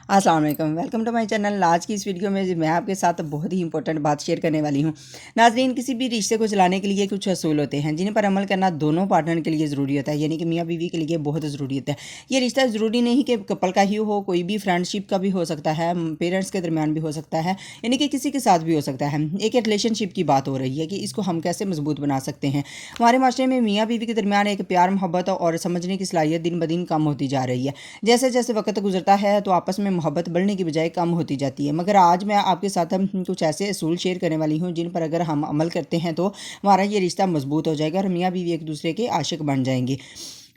अस्सलाम वालेकुम, welcome to my channel. आज की इस वीडियो में मैं आपके साथ बहुत ही इंपॉर्टेंट बात शेयर करने वाली हूँ। नाज़रीन, किसी भी रिश्ते को चलाने के लिए कुछ असूल होते हैं जिन पर अमल करना दोनों पार्टनर के लिए ज़रूरी होता है, यानी कि मियाँ बीवी के लिए बहुत ज़रूरी होता है। ये रिश्ता ज़रूरी नहीं कि कपल का ही हो, कोई भी फ्रेंडशिप का भी हो सकता है, पेरेंट्स के दरमियान भी हो सकता है, यानी कि किसी के साथ भी हो सकता है। एक रिलेशनशिप की बात हो रही है कि इसको हम कैसे मजबूत बना सकते हैं। हमारे माशरे में मियाँ बीवी के दरमियान एक प्यार, मोहब्बत और समझने की सलाहियत दिन ब दिन कम होती जा रही है। जैसे जैसे वक्त गुजरता है तो आपस में मोहब्बत बढ़ने की बजाय कम होती जाती है। मगर आज मैं आपके साथ कुछ ऐसे असूल शेयर करने वाली हूँ जिन पर अगर हम अमल करते हैं तो हमारा ये रिश्ता मजबूत हो जाएगा और मियाँ बीवी एक दूसरे के आशिक बन जाएंगे।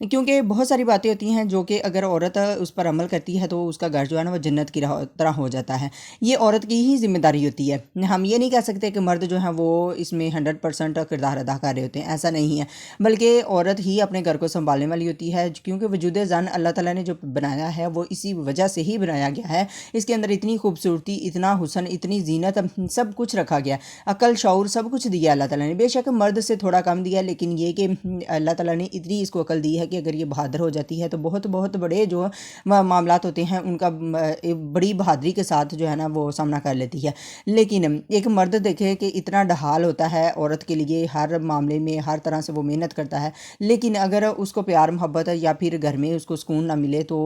क्योंकि बहुत सारी बातें होती हैं जो कि अगर औरत उस पर अमल करती है तो उसका घर जो है ना वो जन्नत की तरह हो जाता है। ये औरत की ही जिम्मेदारी होती है। हम ये नहीं कह सकते कि मर्द जो है वो इसमें 100% किरदार अदा कर रहे होते हैं, ऐसा नहीं है। बल्कि औरत ही अपने घर को संभालने वाली होती है, क्योंकि वजूद ज़ान अल्लाह ताला ने जो बनाया है वो इसी वजह से ही बनाया गया है। इसके अंदर इतनी खूबसूरती, इतना हुसन, इतनी जीनत, सब कुछ रखा गया। अकल, शऊर सब कुछ दिया अल्लाह ताला ने। बेशक मर्द से थोड़ा कम दिया, लेकिन ये कि अल्लाह ताला ने इतनी इसको अकल दी है कि अगर ये बहादुर हो जाती है तो बहुत बहुत बड़े जो मामलात होते हैं उनका बड़ी बहादुरी के साथ जो है ना वो सामना कर लेती है। लेकिन एक मर्द देखे कि इतना ढहाल होता है औरत के लिए, हर मामले में हर तरह से वो मेहनत करता है, लेकिन अगर उसको प्यार मोहब्बत या फिर घर में उसको सुकून ना मिले तो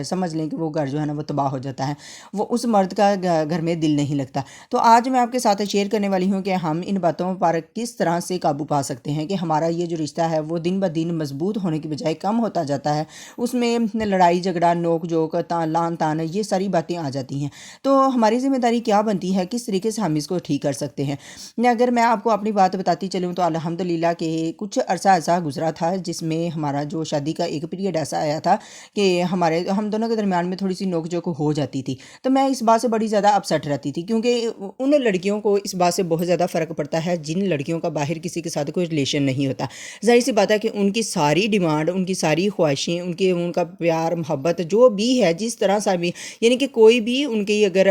समझ लें कि वो घर जो है ना वो तबाह हो जाता है। वो उस मर्द का घर में दिल नहीं लगता। तो आज मैं आपके साथ शेयर करने वाली हूँ कि हम इन बातों पर किस तरह से काबू पा सकते हैं कि हमारा ये जो रिश्ता है वो दिन ब दिन मजबूत होने की बजाय कम होता जाता है। उसमें लड़ाई झगड़ा, नोक झोंक, लान तान, ये सारी बातें आ जाती हैं। तो हमारी जिम्मेदारी क्या बनती है, किस तरीके से हम इसको ठीक कर सकते हैं। अगर मैं आपको अपनी बात बताती चलूँ तो अल्हम्दुलिल्लाह के कुछ अरसा ऐसा गुजरा था जिसमें हमारा जो शादी का एक पीरियड ऐसा आया था कि हम दोनों के दरमियान में थोड़ी सी नोक झोंक हो जाती थी। तो मैं इस बात से बड़ी ज़्यादा अपसेट रहती थी, क्योंकि उन लड़कियों को इस बात से बहुत ज़्यादा फ़र्क पड़ता है जिन लड़कियों का बाहर किसी के साथ कोई रिलेशन नहीं होता। ज़ाहिर सी बात है कि उनकी सारी डिमांड, उनकी सारी ख्वाहिशें, उनका प्यार मोहब्बत जो भी है, जिस तरह सा भी, यानी कि कोई भी उनकी अगर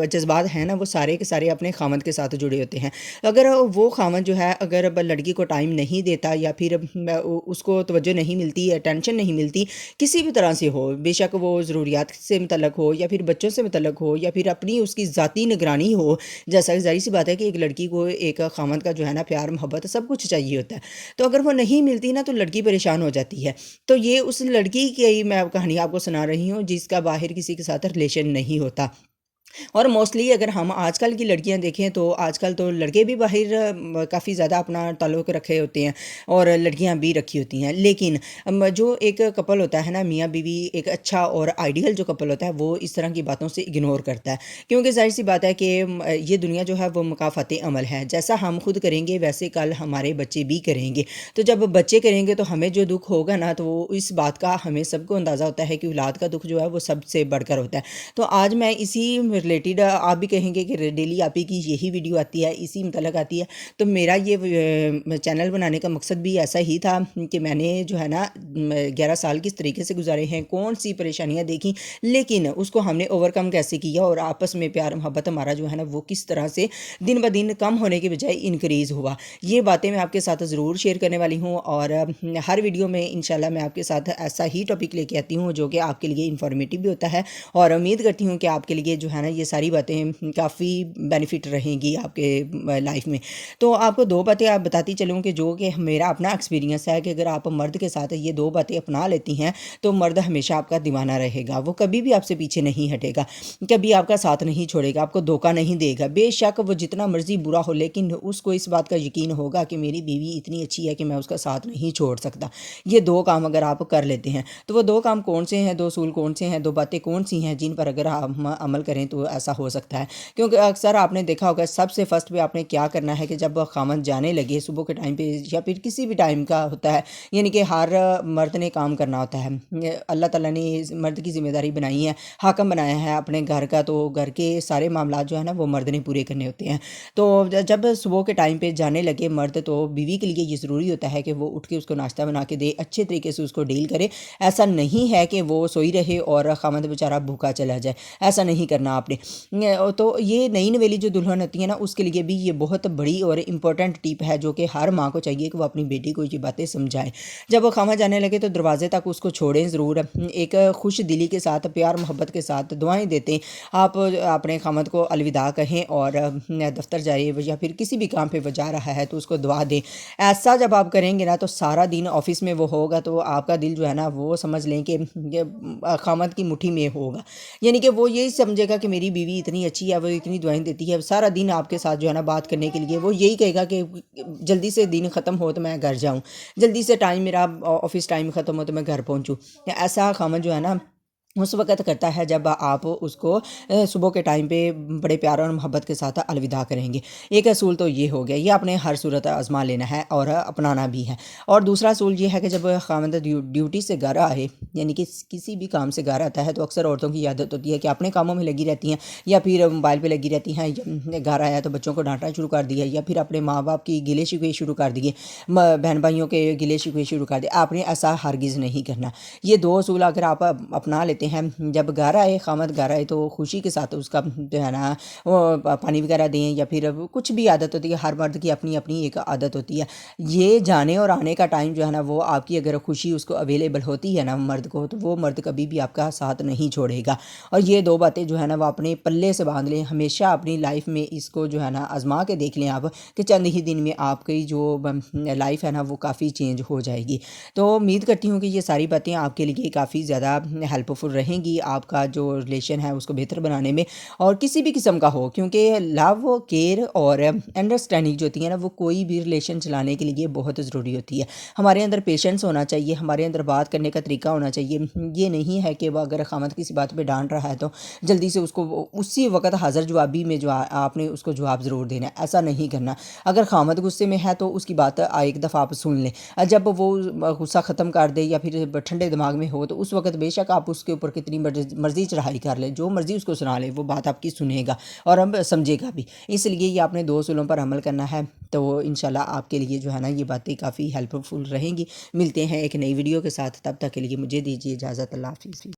जज्बात हैं ना वो सारे के सारे अपने खामद के साथ जुड़े होते हैं। अगर वो खामद जो है अगर लड़की को टाइम नहीं देता या फिर उसको तवज्जो नहीं मिलती, अटेंशन नहीं मिलती, किसी भी तरह से हो, बेशक वो ज़रूरियात से मुतल्लक हो या फिर बच्चों से मुतल्लक हो या फिर अपनी उसकी ज़ाती निगरानी हो, जैसा ज़ाहिर सी बात है कि एक लड़की को एक खामद का जो है ना प्यार मोहब्बत सब कुछ चाहिए होता है। तो अगर वो नहीं मिलती ना तो लड़की परेशान हो जाती है। तो ये उस लड़की की मैं कहानी आपको सुना रही हूँ जिसका बाहर किसी के साथ रिलेशन नहीं होता। और मोस्टली अगर हम आजकल की लड़कियां देखें तो आजकल तो लड़के भी बाहर काफ़ी ज़्यादा अपना ताल्लुक़ रखे होते हैं और लड़कियां भी रखी होती हैं। लेकिन जो एक कपल होता है ना, मियाँ बीवी, एक अच्छा और आइडियल जो कपल होता है वो इस तरह की बातों से इग्नोर करता है। क्योंकि जाहिर सी बात है कि ये दुनिया जो है वो मुकाफ़ात अमल है। जैसा हम खुद करेंगे वैसे कल हमारे बच्चे भी करेंगे। तो जब बच्चे करेंगे तो हमें जो दुख होगा ना, तो इस बात का हमें सबको अंदाज़ा होता है कि औलाद का दुख जो है वो सबसे बढ़कर होता है। तो आज मैं इसी रिलेटेड, आप भी कहेंगे कि डेली आप ही की यही वीडियो आती है, इसी मतलब आती है। तो मेरा ये चैनल बनाने का मकसद भी ऐसा ही था कि मैंने जो है ना 11 साल किस तरीके से गुजारे हैं, कौन सी परेशानियां देखी, लेकिन उसको हमने ओवरकम कैसे किया और आपस में प्यार मोहब्बत हमारा जो है ना वो किस तरह से दिन ब दिन कम होने के बजाय इनक्रीज़ हुआ। ये बातें मैं आपके साथ ज़रूर शेयर करने वाली हूँ और हर वीडियो में इंशाल्लाह मैं आपके साथ ऐसा ही टॉपिक लेके आती हूँ जो कि आपके लिए इन्फॉर्मेटिव भी होता है। और उम्मीद करती हूँ कि आपके लिए जो है ना ये सारी बातें काफ़ी बेनिफिट रहेंगी आपके लाइफ में। तो आपको दो बातें आप बताती चलूँ कि जो कि मेरा अपना एक्सपीरियंस है कि अगर आप मर्द के साथ ये दो बातें अपना लेती हैं तो मर्द हमेशा आपका दीवाना रहेगा। वो कभी भी आपसे पीछे नहीं हटेगा, कभी आपका साथ नहीं छोड़ेगा, आपको धोखा नहीं देगा। बेशक वो जितना मर्जी बुरा हो, लेकिन उसको इस बात का यकीन होगा कि मेरी बीवी इतनी अच्छी है कि मैं उसका साथ नहीं छोड़ सकता। ये दो काम अगर आप कर लेते हैं तो वो दो काम कौन से हैं, दो असूल कौन से हैं, दो बातें कौन सी हैं जिन पर अगर हम अमल करें तो ऐसा हो सकता है। क्योंकि अक्सर आपने देखा होगा सबसे फर्स्ट पे आपने क्या करना है कि जब खामन जाने लगे सुबह के टाइम पे या फिर किसी भी टाइम का होता है, यानी कि हर मर्द ने काम करना होता है। अल्लाह ताला ने मर्द की जिम्मेदारी बनाई है, हाकम बनाया है अपने घर का, तो घर के सारे मामला जो है ना वो मर्द ने पूरे करने होते हैं। तो जब सुबह के टाइम पे जाने लगे मर्द, तो बीवी के लिए ये ज़रूरी होता है कि वो उठ के उसको नाश्ता बना के दे, अच्छे तरीके से उसको डील करे। ऐसा नहीं है कि वो सोई रहे और खामद बेचारा भूखा चला जाए, ऐसा नहीं करना آپ نے تو یہ نئی نویلی جو دلہن ہوتی ہے نا اس کے لیے بھی یہ بہت بڑی اور امپورٹنٹ ٹپ ہے جو کہ ہر ماں کو چاہیے کہ وہ اپنی بیٹی کو یہ باتیں سمجھائیں. جب وہ خامہ جانے لگے تو دروازے تک اس کو چھوڑیں ضرور, ایک خوش دلی کے ساتھ پیار محبت کے ساتھ دعائیں دیتے آپ اپنے خامد کو الوداع کہیں اور دفتر جائے یا پھر کسی بھی کام پہ وہ جا رہا ہے تو اس کو دعا دیں. ایسا جب آپ کریں گے نا تو سارا دن آفس میں وہ ہوگا تو آپ کا دل جو ہے نا وہ سمجھ لیں کہ خامد کی مٹھی میں ہوگا, یعنی کہ وہ یہی سمجھے گا کہ میری بیوی اتنی اچھی ہے, وہ اتنی دعائیں دیتی ہے, سارا دن آپ کے ساتھ جو ہے نا بات کرنے کے لیے وہ یہی کہے گا کہ جلدی سے دن ختم ہو تو میں گھر جاؤں, جلدی سے ٹائم میرا آفس ٹائم ختم ہو تو میں گھر پہنچوں. ایسا خامد جو ہے نا اس وقت کرتا ہے جب آپ اس کو صبح کے ٹائم پہ بڑے پیار اور محبت کے ساتھ الوداع کریں گے. ایک اصول تو یہ ہو گیا, یہ اپنے ہر صورت آزما لینا ہے اور اپنانا بھی ہے. اور دوسرا اصول یہ ہے کہ جب خامد ڈیوٹی سے گھر آئے, یعنی کہ کسی بھی کام سے گھر آتا ہے تو اکثر عورتوں کی عادت ہوتی ہے کہ اپنے کاموں میں لگی رہتی ہیں یا پھر موبائل پہ لگی رہتی ہیں. گھر آیا تو بچوں کو ڈانٹنا شروع کر دیا یا پھر اپنے ماں باپ کی گلے شکوے شروع کر دیے, بہن بھائیوں کے گلے شکوے شروع کر دیے. آپ نے ایسا ہرگز نہیں کرنا. یہ دو اصول اگر آپ اپنا لیتے ہیں, جب گھر آئے خامد گھر آئے تو خوشی کے ساتھ اس کا جو ہے نا وہ پانی وغیرہ دیں یا پھر کچھ بھی عادت ہوتی ہے, ہر مرد کی اپنی اپنی ایک عادت ہوتی ہے. یہ جانے اور آنے کا ٹائم جو ہے نا وہ آپ کی اگر خوشی اس کو اویلیبل ہوتی ہے نا مرد کو, تو وہ مرد کبھی بھی آپ کا ساتھ نہیں چھوڑے گا. اور یہ دو باتیں جو ہے نا وہ اپنے پلے سے باندھ لیں, ہمیشہ اپنی لائف میں اس کو جو ہے نا آزما کے دیکھ لیں آپ کہ چند ہی دن میں آپ کی جو لائف ہے نا وہ کافی چینج ہو جائے گی. تو امید کرتی ہوں کہ یہ ساری باتیں آپ کے لیے کافی زیادہ ہیلپ فل رہیں گی آپ کا جو ریلیشن ہے اس کو بہتر بنانے میں, اور کسی بھی قسم کا ہو, کیونکہ لو کیئر اور انڈرسٹینڈنگ جو ہوتی ہے نا وہ کوئی بھی ریلیشن چلانے کے لیے بہت ضروری ہوتی ہے. ہمارے اندر پیشنس ہونا چاہیے, ہمارے اندر بات کرنے کا طریقہ ہونا چاہیے. یہ نہیں ہے کہ وہ اگر خامد کسی بات پہ ڈانٹ رہا ہے تو جلدی سے اس کو اسی وقت حاضر جوابی میں جو آپ نے اس کو جواب ضرور دینا ہے. ایسا نہیں کرنا. اگر خامد غصے میں ہے تو اس کی بات ایک دفعہ آپ سن لیں, جب وہ غصہ ختم کر دے یا پھر ٹھنڈے دماغ میں ہو تو اس وقت بے شک آپ اس کے اوپر کتنی مرضی چڑھائی کر لیں, جو مرضی اس کو سنا لے, وہ بات آپ کی سنے گا اور اب سمجھے گا بھی. اس لیے یہ آپ نے دو اصولوں پر عمل کرنا ہے, تو انشاءاللہ آپ کے لیے جو ہے نا یہ باتیں کافی ہیلپ فل رہیں گی. ملتے ہیں ایک نئی ویڈیو کے ساتھ, تب تک کے لیے مجھے دیجیے اجازت. اللہ حافظ.